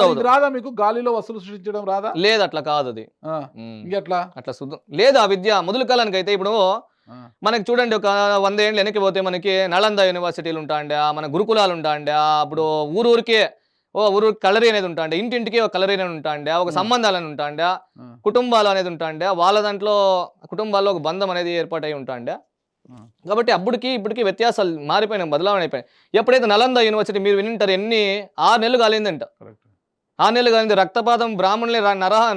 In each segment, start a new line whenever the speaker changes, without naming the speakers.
అవుదు.
రాదా మీకు గాలిలో వస్తువులు సృష్టించడం రాదా?
లేదు అట్లా కాదు అది.
ఇంకెట్లా?
అట్లా లేదు ఆ విద్య మొదలు కాలానికి అయితే ఇప్పుడు మనకి చూడండి ఒక 100 ఏళ్ళు వెనక్కి పోతే మనకి నలంద యూనివర్సిటీలు ఉంటాండే, మన గురుకులాలు ఉంటాండే, అప్పుడు ఊరూరికే ఊరు కలరీ అనేది ఉంటాండే, ఇంటింటికి ఒక కలరీ అనేది ఉంటాండే, ఒక సంబంధాలని ఉంటాండే, కుటుంబాలు అనేది ఉంటాండే, వాళ్ళ దాంట్లో కుటుంబాల్లో ఒక బంధం అనేది ఏర్పాటై ఉంటాండే. కాబట్టి అప్పటికి ఇప్పటికి వ్యత్యాసాలు మారిపోయినాయి, బదలావణ అయిపోయినాయి. ఎప్పుడైతే నలంద యూనివర్సిటీ మీరు వినింటారు, 6 నెలలు కాలేదంట. 6 నెలలు కాలింది. రక్తపాతం బ్రాహ్మణుల్ని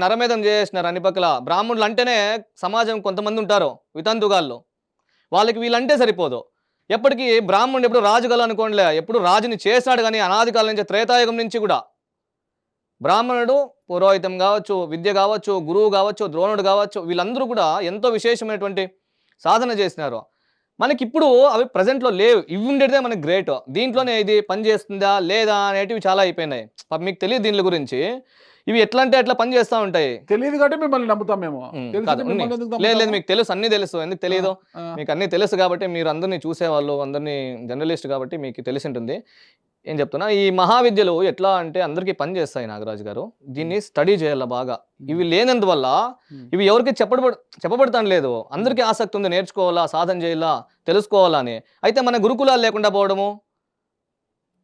నరమేధం చేసేసినారు అన్ని పక్కల. బ్రాహ్మణులు అంటేనే సమాజం కొంతమంది ఉంటారు వితంతుగాళ్ళు, వాళ్ళకి వీళ్ళంటే సరిపోదు. ఎప్పటికీ బ్రాహ్మణుడు ఎప్పుడు రాజుగల అనుకోండిలే, ఎప్పుడు రాజుని చేశాడు కానీ అనాది కాలం నుంచి త్రేతాయుగం నుంచి కూడా బ్రాహ్మణుడు పురోహితం కావచ్చు, విద్య కావచ్చు, గురువు కావచ్చు, ద్రోణుడు కావచ్చు, వీళ్ళందరూ కూడా ఎంతో విశేషమైనటువంటి సాధన చేసినారు. మనకిప్పుడు అవి ప్రజెంట్లో లేవు. ఇవి ఉండేదే మనకి గ్రేట్. దీంట్లోనే ఇది పని చేస్తుందా లేదా అనేటివి చాలా అయిపోయినాయి. మీకు తెలియదు దీని గురించి. ఇవి ఎట్లా అంటే అట్లా పని చేస్తూ ఉంటాయి.
తెలియదు కాబట్టి మిమ్మల్ని నమ్ముతాం మేము.
లేదు మీకు తెలుసు, అన్నీ తెలుసు. ఎందుకు తెలియదు? మీకు అన్నీ తెలుసు కాబట్టి, మీరు అందరినీ చూసేవాళ్ళు, అందరినీ జర్నలిస్ట్ కాబట్టి మీకు తెలిసి ఉంటుంది. ఏం చెప్తున్నా, ఈ మహావిద్యలు ఎట్లా అంటే అందరికీ పని చేస్తాయి నాగరాజు గారు. దీన్ని స్టడీ చేయాల బాగా. ఇవి లేనందువల్ల ఇవి ఎవరికి చెప్పబడతాను లేదు. అందరికీ ఆసక్తి ఉంది, నేర్చుకోవాలా, సాధన చేయాలా, తెలుసుకోవాలా అని. అయితే మన గురుకులాలు లేకుండా పోవడము,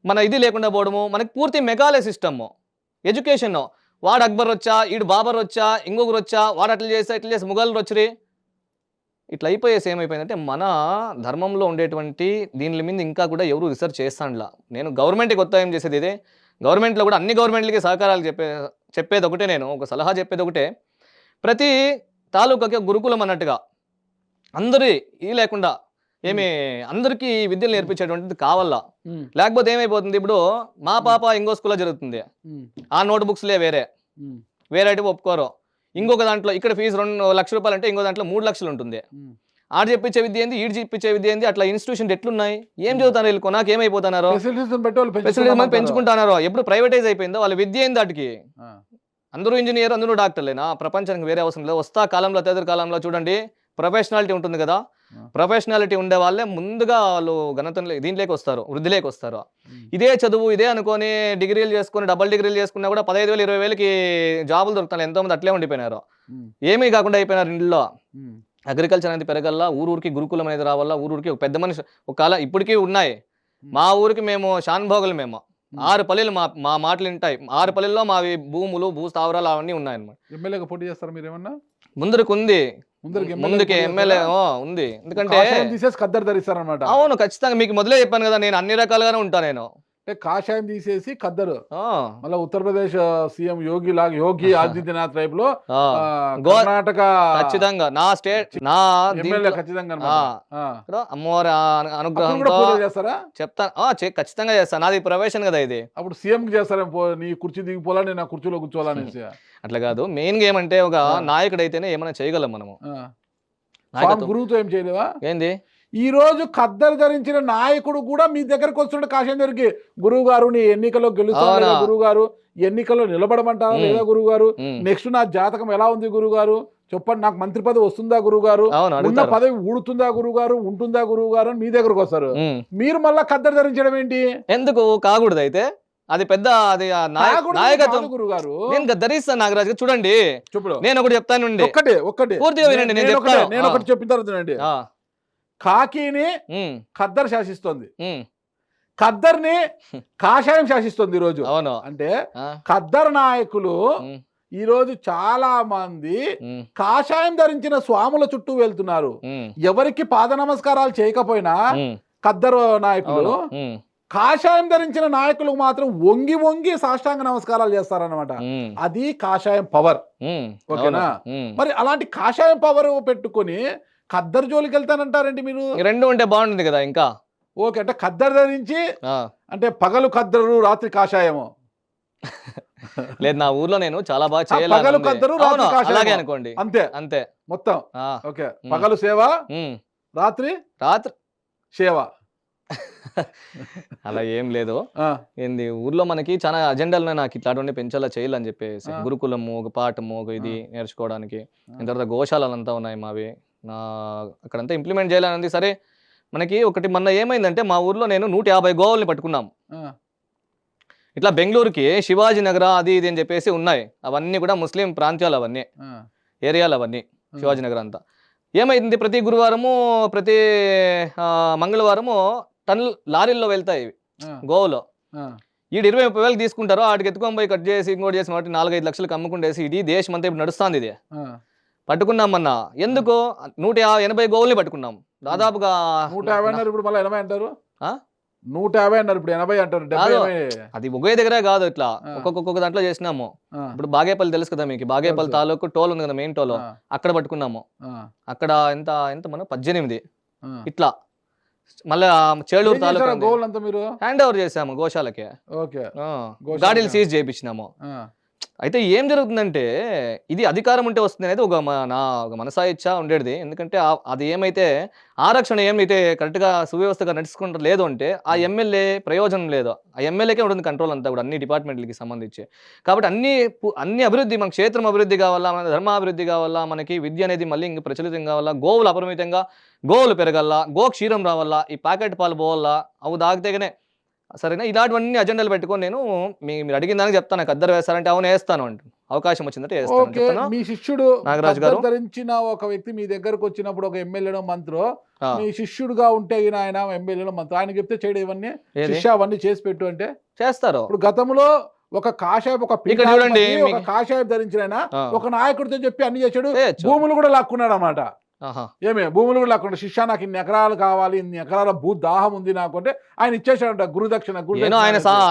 మన ఇది లేకుండా పోవడము, మనకి పూర్తి మెగాలే సిస్టమ్ ఎడ్యుకేషన్. వాడు అక్బర్ వచ్చా, ఈడు బాబర్ వచ్చా, ఇంకొకరు వచ్చా, వాడు అట్లా చేస్తా ఇట్లా చేసి ముఘలు వచ్చి ఇట్లా అయిపోయేసి ఏమైపోయిందంటే మన ధర్మంలో ఉండేటువంటి దీని మీద ఇంకా కూడా ఎవరు రీసెర్చ్ చేస్తాండ్లా. నేను గవర్నమెంట్కి ఒత్తాయం చేసేది ఇదే. గవర్నమెంట్లో కూడా అన్ని గవర్నమెంట్లకి సహకారాలు చెప్పేది ఒకటే, నేను ఒక సలహా చెప్పేది ఒకటే, ప్రతి తాలూకాకి గురుకులం అన్నట్టుగా అందరి ఇది లేకుండా అందరికీ విద్యలు నేర్పించేటువంటిది కావాలా. లేకపోతే ఏమైపోతుంది, ఇప్పుడు మా పాప ఇంకో స్కూల్లో జరుగుతుంది, ఆ నోట్ బుక్స్లే వేరే ఒప్పుకోరు. ఇంకొక దాంట్లో ఇక్కడ ఫీజు 2 లక్షల రూపాయలు అంటే ఇంకో దాంట్లో 3 లక్షలు ఉంటుంది. ఆడ చెప్పించే విద్య ఏంది, ఈడు చెప్పించే విద్య ఏంది, అట్లా ఇన్స్టిట్యూషన్ ఎట్లున్నాయి, ఏం చదువుతారు వీళ్ళు, నాకు ఏమైపోతున్నారు, ఫెసిలిటీస్ పెంచుకుంటున్నారో. ఎప్పుడు ప్రైవేటైజ్ అయిపోయిందో వాళ్ళ విద్య ఏంది వాటికి. అందరూ ఇంజనీర్, అందరూ డాక్టర్లేనా? ప్రపంచానికి వేరే అవసరం లేదు. వస్తా కాలంలో తెదర్ కాలంలో చూడండి ప్రొఫెషనాలిటీ ఉంటుంది కదా, ప్రొఫెషనాలిటీ ఉండే వాళ్ళే ముందుగా వాళ్ళు దీంట్లోకి వస్తారు, వృద్ధిలోకి వస్తారు. ఇదే చదువు ఇదే అనుకొని డిగ్రీలు చేసుకుని డబుల్ డిగ్రీలు చేసుకున్నా కూడా 15,000 20,000కి జాబులు దొరుకుతాయి. ఎంతోమంది అట్లే ఉండిపోయినారు, ఏమీ కాకుండా అయిపోయినారు ఇంట్లో. అగ్రికల్చర్ అనేది పెరగల్లా, ఊరూరికి గురుకులం అనేది రావాలా, ఊరూరికి ఒక పెద్ద మనిషి ఒక కాలం ఇప్పటికీ ఉన్నాయి. మా ఊరికి మేము షాన్భోగులు, మేము 6 పల్లెలు మా మాటలు వింటాయి. 6 పల్లెల్లో మావి భూములు భూస్థావరాలు అవన్నీ ఉన్నాయన్నమాట.
ఎమ్మెల్యేగా పోటీ చేస్తారు మీరు ఏమన్నా?
ముందుకు ఉంది, ముందుకి ఎమ్మెల్యే ఉంది. ఎందుకంటే
ఖద్దరు ధరిస్తారనమాట.
అవును, ఖచ్చితంగా. మీకు మొదలే చెప్పాను కదా, నేను అన్ని రకాలుగానే ఉంటాను. నేను
కాషాయం తీసేసి ఖద్దరు, మళ్ళీ ఉత్తరప్రదేశ్ సీఎం యోగి ఆదిత్యనాథ్ టైప్ లో కర్ణాటక
ఖచ్చితంగా నా స్టేట్ నా
ఎమ్మెల్యే ఖచ్చితంగా
అమ్మవారి అనుగ్రహంతో
చేస్తారా?
చెప్తాను, ఖచ్చితంగా చేస్తాను. నాది ప్రవేశం కదా ఇది.
అప్పుడు సీఎం కి చేస్తారా, నీ కుర్చీ దిగిపోలా, నేను ఆ కుర్చీలో కూర్చోవాలనేసి?
అట్లా కాదు, మెయిన్ గా ఏమంటే ఒక నాయకుడు అయితేనే ఏమైనా చేయగలం మనము.
గురువుతో ఏం చేయలేవా?
ఏంది
ఈ రోజు ఖద్దరు ధరించిన నాయకుడు కూడా మీ దగ్గరకు వస్తుండే కాషాయం దగ్గరికి, గురువు గారు నీ ఎన్నికల్లో గెలుస్తారా, గురువు గారు ఎన్నికల్లో నిలబడమంటారా లేదా, గురువు గారు నెక్స్ట్ నా జాతకం ఎలా ఉంది గురువు గారు చెప్పండి, నాకు మంత్రి పదవి వస్తుందా గురువు గారు, ఉన్న పదవి ఊడుతుందా గురువు గారు, ఉంటుందా గురువు గారు అని మీ దగ్గరకు వస్తారు. మీరు మళ్ళా ఖద్దరు ధరించడం ఏంటి?
ఎందుకు కాకూడదు? అయితే అది పెద్ద అది నాయకత్వం.
గురువు గారు
నేను ధరిస్తాను నాగరాజు. చూడండి నేను ఒకటి చెప్తాను,
ఒక్కటి
పూర్తిగా వినండి.
నేను ఒకటి చెప్పిన తర్వాత, కాకిని ఖద్దరు శాసిస్తోంది, ఖద్దర్ని కాషాయం శాసిస్తుంది ఈరోజు.
అవును,
అంటే ఖద్దరు నాయకులు ఈ రోజు చాలా మంది కాషాయం ధరించిన స్వాముల చుట్టూ వెళ్తున్నారు. ఎవరికి పాద నమస్కారాలు చేయకపోయినా ఖద్దరు నాయకులు కాషాయం ధరించిన నాయకులకు మాత్రం వంగి వంగి సాష్టాంగ నమస్కారాలు చేస్తారన్నమాట. అది కాషాయం పవర్. ఓకేనా? మరి అలాంటి కాషాయం పవర్ పెట్టుకొని ఖద్దరు జోలికి వెళ్తానంటారండి మీరు?
రెండు ఉంటే బాగుంటుంది కదా. ఇంకా
ఓకే, అంటే ఖద్దరు ధరించి అంటే పగలు ఖద్దరు రాత్రి కాషాయము
లేదు. నా ఊర్లో నేను చాలా బాగా చేయాలి,
పగలు ఖద్దరు
అలాగే అనుకోండి, అంతే అంతే మొత్తం.
ఓకే, పగలు సేవ, రాత్రి సేవ.
అలా ఏం లేదు. ఏంది ఊర్లో మనకి చాలా అజెండాలు ఉన్నాయి, నాకు ఇట్లాంటి పెంచాలా చేయాలని చెప్పేసి. గురుకులము, ఒక పాఠము, ఒక ఇది నేర్చుకోవడానికి. తర్వాత గోశాలలంతా ఉన్నాయి మావి, అక్కడంతా ఇంప్లిమెంట్ చేయాలని. సరే, మనకి ఒకటి మొన్న ఏమైందంటే మా ఊర్లో నేను 150 గోవుల్ని పట్టుకున్నాం. ఇట్లా బెంగళూరుకి శివాజీ నగర అది ఇది అని చెప్పేసి ఉన్నాయి. అవన్నీ కూడా ముస్లిం ప్రాంతాలు, అవన్నీ ఏరియాలు, అవన్నీ శివాజీ నగర్ అంతా. ఏమైంది, ప్రతి గురువారము ప్రతి మంగళవారము టన్నులు లారీల్లో వెళ్తాయి గోవులో. ఈడు 20-30 వేలు తీసుకుంటారు, ఆడికి ఎత్తుకొని పోయి కట్ చేసి ఇంకోటి చేసి కాబట్టి 4-5 లక్షలకు అమ్ముకుంటేసి ఇది దేశం అంతా ఇప్పుడు నడుస్తుంది. ఇది పట్టుకున్నాం అన్న, ఎందుకు 180 గోవుల్ని పట్టుకున్నాం దాదాపుగా.
150 అన్నారు, ఇప్పుడు మళ్ళీ 80 అంటారు. 150 అన్నారు, ఇప్పుడు 80 అంటారు.
అది ఒకే దగ్గరే కాదు, ఇట్లా ఒక్కొక్క దాంట్లో చేసినాము. ఇప్పుడు బాగేపల్లి తెలుసు కదా మీకు, బాగేపల్లి తాలూకు టోల్ ఉంది కదా, మెయిన్ టోల్, అక్కడ పట్టుకున్నాము. అక్కడ ఎంత మనం 18 ఇట్లా. మళ్ళీ చేలూరు తాలూకా హ్యాండ్ ఓవర్ చేసాము గోశాలకి, గాడీలు సీజ్ చేయించినాము. అయితే ఏం జరుగుతుందంటే, ఇది అధికారం ఉంటే వస్తుంది అనేది ఒక మనసాయిచ్చ ఉండేది. ఎందుకంటే అది ఏమైతే ఆరక్షణ ఏమైతే కరెక్ట్గా సువ్యవస్థగా నడుచుకుంటూ లేదు అంటే ఆ ఎమ్మెల్యే ప్రయోజనం లేదు. ఆ ఎమ్మెల్యేకే ఉంటుంది కంట్రోల్ అంతా కూడా, అన్ని డిపార్ట్మెంట్లకి సంబంధించి. కాబట్టి అన్ని అభివృద్ధి, మన క్షేత్రం అభివృద్ధి కావాలా, మన ధర్మాభివృద్ధి కావాలా, మనకి విద్య అనేది మళ్ళీ ఇంక ప్రచలితం కావాలా, గోవులు అపరిమితంగా గోవులు పెరగాల, క్షీరం రావాలా, ఈ ప్యాకెట్ పాలు పోవాలా, అవి తాగితేనే సరేనా. ఇలాంటివన్నీ అజెండాలు పెట్టుకొని నేను మీరు అడిగిన దానికి చెప్తాను, నాకు అద్దరు వేస్తారంటే అవును వేస్తాను అంటు, అవకాశం వచ్చిందంటే వేస్తాను.
మీ శిష్యుడు
నాగరాజు గారు
ధరించిన ఒక వ్యక్తి మీ దగ్గరకు వచ్చినప్పుడు, ఒక ఎమ్మెల్యేనో మంత్రో మీ శిష్యుడుగా ఉంటే ఆయన ఎమ్మెల్యేనో మంత్రి, ఆయన చెప్తే చేయడం ఇవన్నీ శిష్య అవన్నీ చేసి పెట్టు అంటే చేస్తారు. ఇప్పుడు గతంలో ఒక కాషాయం, చూడండి, ఒక కాషాయం ధరించిన ఆయన ఒక నాయకుడితో చెప్పి అన్ని చేశాడు, భూములు కూడా లాక్కున్నాడు అన్నమాట. భూములు కూడా లాక్కుండా, శిష్య నాకు ఇన్ని ఎకరాలు కావాలి, ఇన్ని ఎకరాల భూ దాహం ఉంది నాకు అంటే ఆయన ఇచ్చేసాడంట గురుదక్షిణ.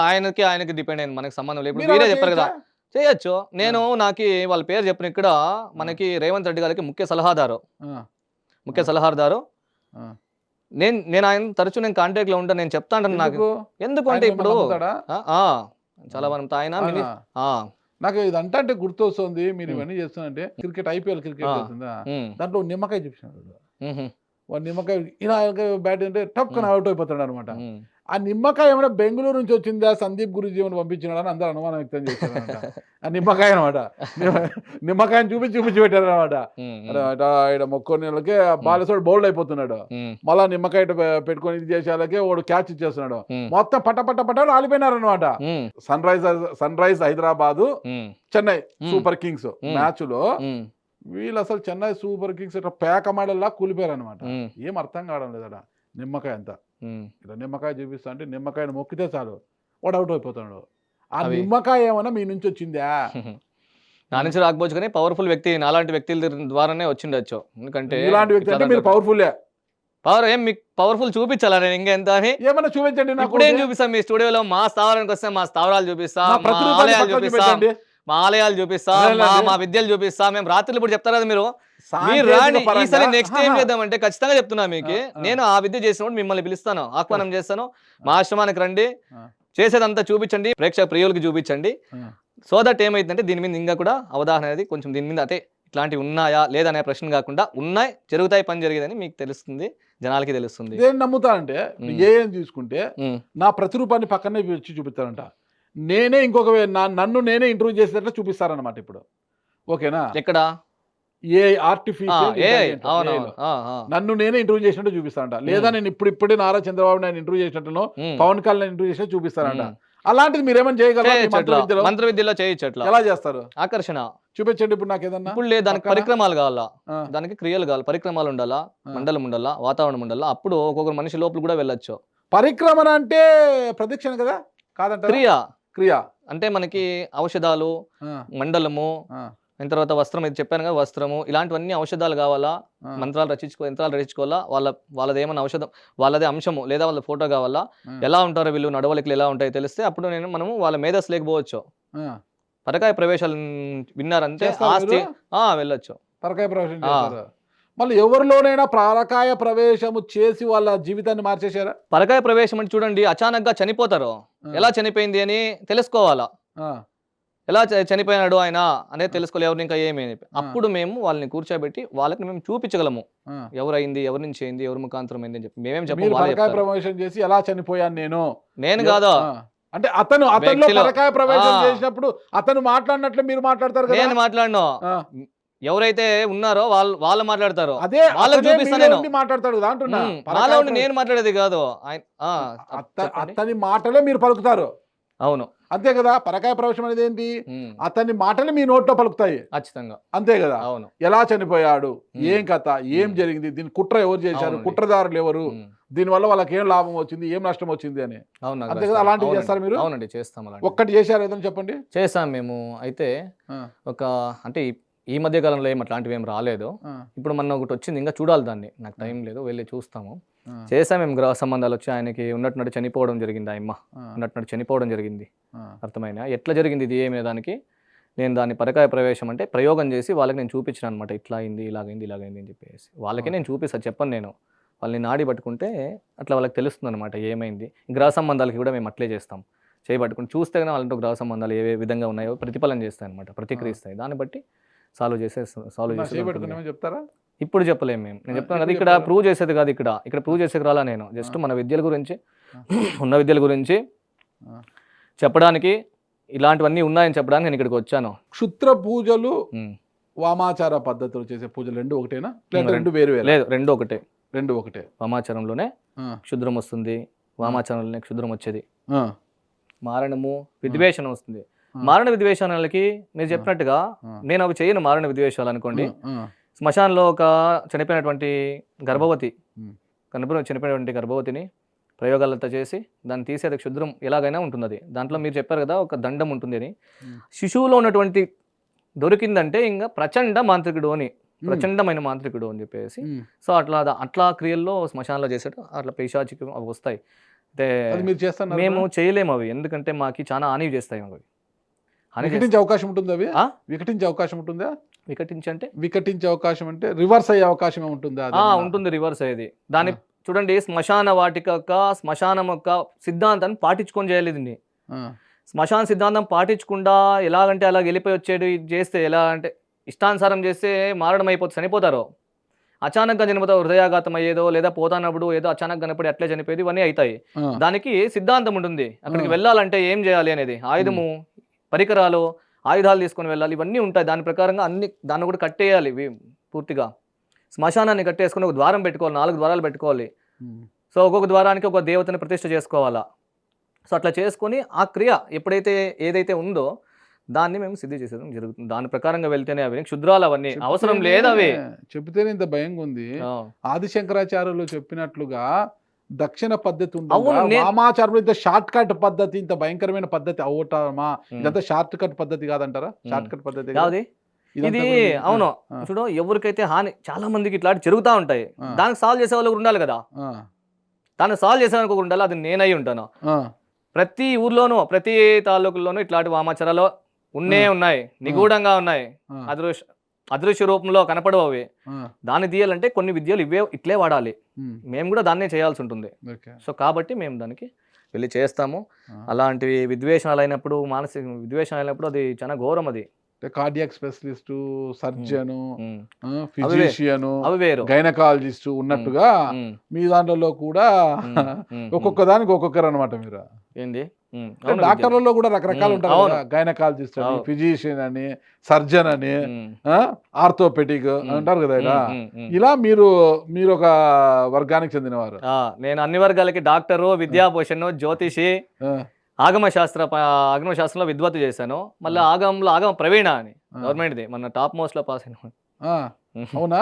ఆయనకి డిపెండ్ అయింది, మనకి సంబంధం లేదు. మీరే చెప్పారు కదా చేయొచ్చు. నాకు వాళ్ళ పేరు చెప్పిన ఇక్కడ మనకి రేవంత్ రెడ్డి గారికి ముఖ్య సలహాదారు నేను ఆయన తరచూ నేను కాంటాక్ట్ లో ఉంటాను, నేను చెప్తా అంటాను. నాకు ఎందుకు అంటే ఇప్పుడు చాలా మంది ఆయన
నాకు ఇదంతా అంటే గుర్తు వస్తుంది. మీరు ఇవన్నీ చేస్తున్నారంటే క్రికెట్, IPL క్రికెట్ అవుతుందా, దాంట్లో నిమ్మకాయ చూపిస్తున్నాడు. వాడు నిమ్మకాయ ఇలా బ్యాట్ అంటే టప్ అవుట్ అయిపోతాడు అనమాట. ఆ నిమ్మకాయ ఏమైనా బెంగళూరు నుంచి వచ్చిందా, సందీప్ గురూజీ ఏమైనా పంపించినాడని అందరూ అనుమానం వ్యక్తం చేశారనమాట. ఆ నిమ్మకాయ అనమాట, నిమ్మకాయని చూపించి పెట్టారు అనమాట. ఇక్కడ మొక్కొన్నకి బాలేశ్వరుడు బౌల్డ్ అయిపోతున్నాడు, మళ్ళా నిమ్మకాయ పెట్టుకొని ఇది చేసేలాగే వాడు క్యాచ్ ఇచ్చేస్తున్నాడు, మొత్తం పట్ట ఆలిపోయినారు అనమాట. Sunrise Hyderabad Chennai super kings match లో వీళ్ళు అసలు చెన్నై సూపర్ కింగ్స్ ఇట్లా పేకమాడల్లా కూలిపోయారు అనమాట. ఏం అర్థం కావడం లేదట. నిమ్మకాయ అంతా ఇలా నిమ్మకాయ చూపిస్తా అంటే నిమ్మకాయను మొక్కితే చాలు వాడు అవుట్ అయిపోతాడు. ఆ నిమ్మకాయ ఏమన్నా మీ నుంచి వచ్చిందా?
నా నుంచి రాకపోవచ్చు కానీ పవర్ఫుల్ వ్యక్తి, నాలాంటి వ్యక్తుల ద్వారానే వచ్చిండొచ్చు. ఎందుకంటే
ఇలాంటి వ్యక్తి అంటే మీరు పవర్ఫుల్
మీకు పవర్ఫుల్ చూపించాలా నేను ఇంకెంత అని?
ఏమన్నా చూపించండి.
ఇప్పుడేం చూపిస్తాం మీ స్టూడియోలో? మా స్థావరానికి వస్తే మా స్థావరాలు చూపిస్తా, మా ఆలయాలు చూపిస్తా, మా విద్యలు చూపిస్తా. మేము రాత్రులు ఇప్పుడు చెప్తారు కదా మీరు రాని, ఈసారి నెక్స్ట్ ఏం చేద్దామంటే ఖచ్చితంగా చెప్తున్నా మీకు, నేను ఆ విద్య చేసినప్పుడు మిమ్మల్ని పిలుస్తాను, ఆహ్వానం చేస్తాను, మా ఆశ్రమానికి రండి, చేసేదంతా చూపించండి, ప్రేక్షక ప్రియులకి చూపించండి. సో దట్ ఏమైందంటే దీని మీద ఇంకా కూడా అవగాహన అనేది కొంచెం దీని మీద అంటే ఇట్లాంటివి ఉన్నాయా లేదా అనే ప్రశ్న కాకుండా ఉన్నాయి, జరుగుతాయి, పని జరిగేదని మీకు తెలుస్తుంది, జనాలకి తెలుస్తుంది.
నేను నమ్ముతానంటే ఏం తీసుకుంటే నా ప్రతిరూపాన్ని పక్కనే వచ్చి చూపిస్తారంట, నేనే ఇంకొక నన్ను నేనే ఇంటర్వ్యూ చేసేటట్లు చూపిస్తారనమాట. ఇప్పుడు ఓకేనా?
ఎక్కడ
ఆర్టిఫిషియల్ నన్ను నేనే ఇంటర్వ్యూ చేసినట్టు చూపిస్తారంట, లేదా నేను ఇప్పుడే నారా చంద్రబాబు నాయుడు ఇంటర్వ్యూ చేసినట్టు, పవన్ కళ్యాణ్ ఇంటర్వ్యూ చేసినట్టు చూపిస్తారంట. అలాంటిది మీరేమైనా చేయగలరా?
మంత్ర విద్యలో చేయొచ్చు.
ఎలా చేస్తారు?
ఆకర్షణ
చూపించండి. ఇప్పుడు నాకు ఏదన్నా
ఇప్పుడు లేదు, దానికి పరిక్రమాలు కావాలా, దానికి క్రియలు కావాలి, పరిక్రమాలు ఉండాలా, మండలం ఉండాలా, వాతావరణం ఉండాలా, అప్పుడు ఒక్కొక్క మనిషి లోపల కూడా వెళ్ళొచ్చు.
పరిక్రమణ అంటే ప్రదక్షిణ కదా? కాదంట, క్రియ అంటే
మనకి ఔషధాలు, మండలము, అయిన తర్వాత వస్త్రం, ఇది చెప్పాను కదా, వస్త్రము, ఇలాంటివన్నీ ఔషధాలు కావాలా, యంత్రాలు రచించుకోవాలా, వాళ్ళది ఏమన్నా ఔషధం, వాళ్ళదే అంశము లేదా వాళ్ళ ఫోటో కావాలా, ఎలా ఉంటారో వీళ్ళు, నడవలికలు ఎలా ఉంటాయో తెలిస్తే అప్పుడు మనము వాళ్ళ మేధస్ లేకపోవచ్చు. పరకాయ ప్రవేశాలు విన్నారంటే ఆస్తి వెళ్ళొచ్చు,
పరకాయ ప్రవేశం. మళ్ళీ ఎవరిలోనైనా పరకాయ ప్రవేశము చేసి వాళ్ళ జీవితాన్ని మార్చేశారా?
పరకాయ ప్రవేశం అంటే చూడండి, అచానక్ గా చనిపోతారు, ఎలా చనిపోయింది అని తెలుసుకోవాలా, ఎలా చనిపోయినాడు ఆయన అనేది తెలుసుకోవాలి, ఎవరిని ఇంకా ఏమి. అప్పుడు మేము వాళ్ళని కూర్చోబెట్టి వాళ్ళకి మేము చూపించగలము ఎవరైంది, ఎవరి నుంచి అయింది, ఎవరి ముఖాంతరం అయింది అని చెప్పి మేమేం చెప్పాము.
పరకాయ ప్రవేశం చేసి ఎలా చనిపోయాను
నేను కాదు
అంటే అతను పరకాయ ప్రవేశం చేసినప్పుడు అతను మాట్లాడినట్లు మీరు మాట్లాడతారు కదా?
నేను మాట్లాడను, ఎవరైతే ఉన్నారో వాళ్ళు మాట్లాడతారు,
అదే
వాళ్ళకి చూపిస్తాను, నేను
మాట్లాడతాడు కదా అంటున్నా.
నేను మాట్లాడేది కాదు,
అతని మాటలే మీరు పలుకుతారు.
అవును.
అంతే కదా. పరకాయ ప్రవేశం అనేది ఏంటి,
ఉమ్,
అతని మాటలు మీ నోట్లో పలుకుతాయి.
ఖచ్చితంగా.
అంతే కదా.
అవును.
ఎలా చనిపోయాడు, ఏం కథ, ఏం
ఉమ్.
జరిగింది, దీని కుట్ర ఎవరు చేశారు,
అవునండి.
కుట్రదారులు ఎవరు,
ఉమ్,
దీనివల్ల వాళ్ళకి ఏం లాభం వచ్చింది, ఏం నష్టం వచ్చింది అని.
అవును
అంతే
నాగరాజ్
కదా.
గారు.
అలాంటివి
అవునండి.
చేస్తారు మీరు.
అవునండి, చేస్తాం అలాంటివి.
ఒక్కటి చేశారు ఏదైనా చెప్పండి.
చేసాం మేము. అయితే
ఆ,
ఒక అంటే ఈ మధ్య కాలంలో ఏం అట్లాంటివి ఏం రాలేదు.
ఆ,
ఇప్పుడు మొన్న ఒకటి వచ్చింది, ఇంకా చూడాలి దాన్ని. నాకు
ఆ,
టైం లేదు, వెళ్ళి చూస్తాము.
ఆ,
చేసాం మేము. గ్రహ సంబంధాలు వచ్చి ఆయనకి ఉన్నట్టున్నట్టు చనిపోవడం జరిగింది. ఆయమ్మ
ఆ,
ఉన్నట్టున్నట్టు చనిపోవడం జరిగింది.
ఆ,
అర్థమైనా ఎట్లా జరిగింది ఇది ఏమే దానికి నేను దాన్ని పరకాయ ప్రవేశం అంటే ప్రయోగం చేసి వాళ్ళకి నేను చూపించాను అనమాట. ఇట్లా అయింది, ఇలాగైంది, ఇలాగైంది అని చెప్పేసి వాళ్ళకే నేను చూపిస్తాను. చెప్పను నేను. వాళ్ళని నాడి పట్టుకుంటే అట్లా వాళ్ళకి తెలుస్తుంది అనమాట ఏమైంది. గ్రహ సంబంధాలకి కూడా మేము అట్లే చేస్తాం. చేయబట్టుకుని చూస్తే కానీ వాళ్ళంటూ గ్రహ సంబంధాలు ఏ విధంగా ఉన్నాయో ప్రతిఫలం చేస్తాయి అనమాట, ప్రతిక్రియిస్తాయి. దాన్ని బట్టి సాల్వ్
నా
చేసేది ఉంటుంది.
చేయబెట్టుకునేమో చెప్తారా.
ఇప్పుడు చెప్పలేము మేము. నేను చెప్తాను కదా,
ఎప్పుడు
ఇక్కడ
చెప్తారు.
ప్రూవ్ చేసేది కాదు. ఇక్కడ ప్రూవ్ చేసేది రాలా నేను. జస్ట్ మన విద్యల గురించి ఉన్న విద్యల గురించి
ఆ.
చెప్పడానికి, ఇలాంటివన్నీ ఉన్నాయని చెప్పడానికి నేను ఇక్కడికి వచ్చాను.
క్షుద్ర పూజలు,
ఉమ్.
వామాచార పద్ధతులు చేసే పూజలు రెండు ఒకటేనా, లేదా
రెండు-
రెండు వేరు వేరు.
లేదు, రెండు ఒకటే.
రెండు ఒకటే.
వామాచారంలోనే
ఆ,
క్షుద్రం వస్తుంది, వామాచారంలోనే క్షుద్రం వచ్చేది.
ఆ,
మారణము, విద్వేషణం వస్తుంది.
ఆ.
మారణ విద్వేషణాలకి మీరు చెప్పినట్టుగా
ఆ.
నేను అవి చేయను. మారణ విద్వేషాలు అనుకోండి.
ఆ,
శ్మశానంలో ఒక చనిపోయినటువంటి గర్భవతి,
ఉమ్,
చనిపోయినటువంటి గర్భవతిని ప్రయోగాలతో చేసి దాన్ని తీసేది క్షుద్రం ఎలాగైనా ఉంటుంది. అది దాంట్లో మీరు చెప్పారు కదా ఒక దండం ఉంటుంది అని.
ఉమ్.
శిశువులో ఉన్నటువంటి దొరికిందంటే ఇంకా ప్రచండ మాంత్రికుడు అని, ప్రచండమైన మాంత్రికుడు అని చెప్పేసి.
ఉమ్.
సో అట్లా క్రియల్లో శ్మశానంలో చేసేట అట్లా పైశాచికం అవి వస్తాయి. అయితే
అది మీరు చేస్తున్నారు.
మేము చేయలేము అవి, ఎందుకంటే మాకు చాలా హాని చేస్తాయి అవి. హాని
వికటించే అవకాశం ఉంటుంది. అవి
ఆ?
వికటించే అవకాశం ఉంటుందా.
వికటించి అంటే
వికటించే అవకాశం అంటే రివర్స్ అయ్యే అవకాశం ఉంటుందా.
ఉంటుంది, రివర్స్ అయ్యేది. దాన్ని చూడండి, శ్మశాన వాటిక యొక్క శ్మశానం యొక్క సిద్ధాంతాన్ని పాటించుకొని చేయలేదు దీన్ని. శ్మశాన సిద్ధాంతం పాటించకుండా ఎలాగంటే అలా వెళ్ళిపోయి వచ్చేది చేస్తే, ఎలా అంటే ఇష్టానుసారం చేస్తే మారడం అయిపోతే చనిపోతారు. అచానక్గా చనిపోతారు, హృదయాఘాతం అయ్యేదో లేదా పోతానప్పుడు ఏదో అచానక్ కనపడి అట్లే చనిపోయేది, ఇవన్నీ అవుతాయి. దానికి సిద్ధాంతం ఉంటుంది. అక్కడికి వెళ్ళాలంటే ఏం చేయాలి అనేది, ఆయుధము, పరికరాలు, ఆయుధాలు తీసుకొని వెళ్ళాలి, ఇవన్నీ ఉంటాయి. దాని ప్రకారంగా దాన్ని కూడా కట్టేయాలి పూర్తిగా. శ్మశానాన్ని కట్టేసుకుని ఒక ద్వారం పెట్టుకోవాలి, 4 ద్వారాలు పెట్టుకోవాలి. సో ఒక్కొక్క ద్వారానికి ఒక దేవతని ప్రతిష్ఠ చేసుకోవాలా. సో అట్లా చేసుకొని ఆ క్రియ ఎప్పుడైతే ఏదైతే ఉందో దాన్ని మేము సిద్ధి చేసేయడం జరుగుతుంది. దాని ప్రకారంగా వెళ్తేనే అవి క్షుద్రాలు అవన్నీ అవసరం లేదు. అవి
చెబితేనే ఇంత భయంగా ఉంది. ఆదిశంకరాచార్యులు చెప్పినట్లుగా దక్షిణ పద్ధతి ఉంది. వామాచారం ఇంత షార్ట్ కట్ పద్ధతి, ఇంత భయంకరమైన పద్ధతి అవటమా? ఇదంతా షార్ట్ కట్ పద్ధతి కాదంటారా? షార్ట్ కట్ పద్ధతి కాదు
ఇది. అవును, చూడు, ఎవరికైతే హాని, చాలా మందికి ఇట్లాంటి జరుగుతూ ఉంటాయి. దానికి సాల్వ్ చేసే వాళ్ళు ఉండాలి కదా. దాన్ని సాల్వ్ చేసేందుకు ఉండాలి. అది నేనై ఉంటాను. ప్రతి ఊర్లోనూ ప్రతి తాలూకుల్లోనూ ఇట్లాంటి వామాచారాలు ఉన్నాయి, నిగూఢంగా ఉన్నాయి, అదృశ్య రూపంలో కనపడవు అవి. దాన్ని తీయాలంటే కొన్ని విద్యలు ఇట్లే వాడాలి. మేము కూడా దాన్నే చేయాల్సి ఉంటుంది. సో కాబట్టి మేము దానికి వెళ్ళి చేస్తాము. అలాంటివి విద్వేషాలు అయినప్పుడు, మానసిక విద్వేషాలు అయినప్పుడు అది చాలా ఘోరం. అది
cardiac specialist, surgeon, physician, gynaecologist ఉన్నట్టుగా మీ దాంట్లో కూడా ఒక్కొక్క దానికి ఒక్కొక్కరు అనమాట. మీరు
ఏంటి,
డాక్టర్లలో కూడా రకరకాలు ఉంటారు. గైనకాలజిస్ట్ అని, ఫిజిషియన్ అని, సర్జన్ అని, ఆర్థోపెడిక్ అంటారు కదా. ఇలా మీరు ఒక వర్గానికి చెందినవారు.
నేను అన్ని వర్గాలకి డాక్టరు, విద్యాభూషణ్, జ్యోతిషి, ఆగమ శాస్త్రంలో విద్వత్తు చేశాను. మళ్ళీ ఆగమ ప్రవీణ అని గవర్నమెంట్ది మన టాప్ మోస్ట్ లో పాస్ అయినా.
అవునా?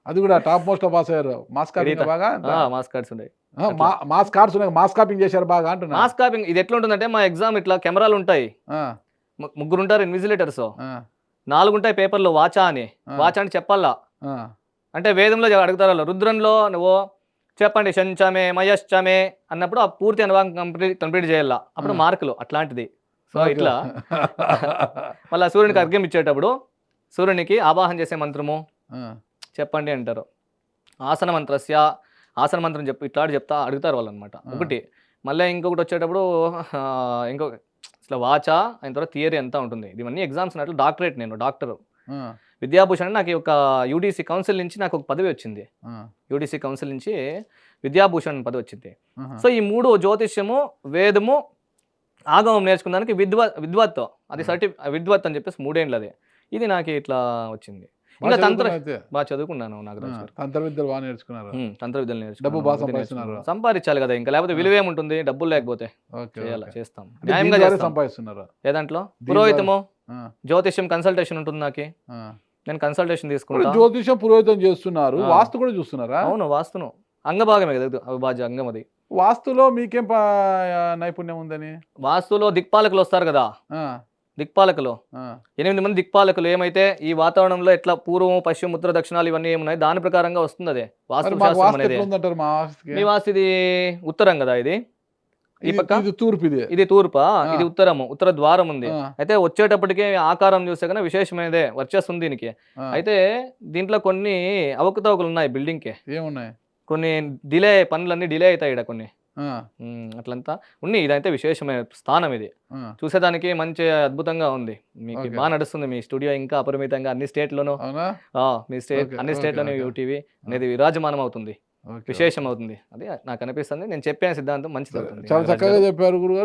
అది కూడా టాప్ మోస్ట్ లో పాస్ అయ్యారు. మాస్ కార్డింగ్ బాగా,
మాస్ కార్డ్స్ ఉన్నాయి,
మాస్ కార్డ్స్ ఉన్నాయి, మాస్ కాపింగ్ చేశారు బాగా అంటున్నా.
మాస్ కాపింగ్ ఇది ఎట్లా ఉంటుందంటే, మా ఎగ్జామ్ ఇట్లా కెమెరాలు ఉంటాయి, 3 ఉంటారు ఇన్విజిలేటర్స్, 4 ఉంటాయి పేపర్లు. వాచా అని చెప్పాలా అంటే వేదంలో అడుగుతారు. రుద్రంలో నువ్వు చెప్పండి శంచమే మయశ్చమే అన్నప్పుడు ఆ పూర్తి అనుభవం కంప్లీట్ చేయాల, అప్పుడు మార్కులు. అట్లాంటిది. సో ఇట్లా మళ్ళీ సూర్యునికి అర్ఘ్యం ఇచ్చేటప్పుడు సూర్యునికి ఆవాహన చేసే మంత్రము చెప్పండి అంటారు. ఆసన మంత్రం ఇట్లా అడుగుతారు వాళ్ళు అనమాట. ఒకటి. మళ్ళీ ఇంకొకటి వచ్చేటప్పుడు అసలు వాచా అయిన తర్వాత థియరీ అంతా ఉంటుంది. ఇవన్నీ ఎగ్జామ్స్ అన్నట్లు. డాక్టరేట్, నేను డాక్టరు. విద్యాభూషణ్ నాకు ఒక యూడీసీ కౌన్సిల్ నుంచి నాకు ఒక పదవి వచ్చింది. యూడీసీ కౌన్సిల్ నుంచి విద్యాభూషణ్ పదవి వచ్చింది. సో ఈ 3 జ్యోతిష్యము, వేదము, ఆగమం నేర్చుకున్నానికి విద్వత్, అది విద్వత్ అని చెప్పేసి 3 ఏండ్లు అది. ఇది నాకు ఇట్లా వచ్చింది. ఇంకా తంత్ర
చదువుకున్నారు అయితే.
బాగా చదువుకున్నాను నాగరాజు గారు.
తంత్ర విద్యలు బాగా నేర్చుకున్నారు.
తంత్ర విద్యలు
డబ్బు
నేర్చుకున్నాను,
బాగా
విద్య
సంపాదిస్తున్నారు.
నేర్చుకున్నాను. సంపాదించాలి కదా, ఇంకా లేకపోతే విలువ ఏముంటుంది డబ్బులు లేకపోతే.
ఓకే,
చేయాలి,
ఓకే.
చేస్తాం,
అంటే
న్యాయంగా
దీని ద్వారా
చేస్తాం.
సంపాదిస్తున్నారు.
ఏదాంట్లో
దీని
పురోహితము,
ఆ,
జ్యోతిష్యం కన్సల్టేషన్ ఉంటుంది నాకు,
ఆ.
నేను కన్సల్టేషన్
ఇప్పుడు
తీసుకుంటా.
జ్యోతిషం పురోహితం చేస్తున్నారు,
ఆ.
వాస్తు కూడా చూస్తున్నారా?
అవును, వాస్తును అంగభాగమే కదా, అవిభాజ్య అంగం అది.
వాస్తులో మీకేం నైపుణ్యం ఉందని?
వాస్తులో దిక్పాలకులు వస్తారు కదా,
ఆ,
దిక్పాలకులు
ఆ.
8 మంది దిక్పాలకులు ఏమైతే ఈ వాతావరణంలో ఎట్లా పూర్వం పశ్చిమ ఉత్తర దక్షిణాలు ఇవన్నీ ఏమున్నాయి దాని ప్రకారంగా వస్తుంది అదే
మరి
వాస్తు
మాకు
శాస్త్రం
వాస్తు
అనేది.
ఎట్లా ఉందంటారు మా వాస్తుకి?
మీ వాస్తు ఇది ఉత్తరం కదా, ఇది ఈ
ఇది
పక్క
ఇది తూర్పు, ఇది.
ఇది తూర్పా,
ఆ.
ఇది ఉత్తరము, ఉత్తర ద్వారం ఉంది.
ఆ,
అయితే వచ్చేటప్పటికి ఆకారం చూస్తే కన్నా విశేషమైనదే వచ్చేస్తుంది దీనికి.
ఆ.
అయితే దీంట్లో కొన్ని అవకతవకలు ఉన్నాయి బిల్డింగ్ కి,
ఏమున్నాయి?
కొన్ని డిలే, పనులన్నీ డిలే అవుతాయి ఇక్కడ కొన్ని.
ఆ,
అట్లంతా ఉన్నాయి. ఇదైతే విశేషమైన స్థానం ఇది,
ఆ.
చూసేదానికి మంచి అద్భుతంగా ఉంది. మీకు
ఓకే.
బాగా నడుస్తుంది మీ స్టూడియో, ఇంకా అపరిమితంగా అన్ని స్టేట్లోనూ.
అవునా?
మీ స్టేట్
ఓకే,
అన్ని
ఓకే,
స్టేట్లోనూ
ఓకే.
యూటీవీ అనేది విరాజమానం అవుతుంది,
ఓకే,
విశేషం
ఓకే.
అవుతుంది. అది నాకు అనిపిస్తుంది. నేను చెప్పిన సిద్ధాంతం మంచిది
సరే,
అవుతుంది
చాలా
నాగరాజు
చక్కగా
గారు.
చెప్పారు గురుగారు.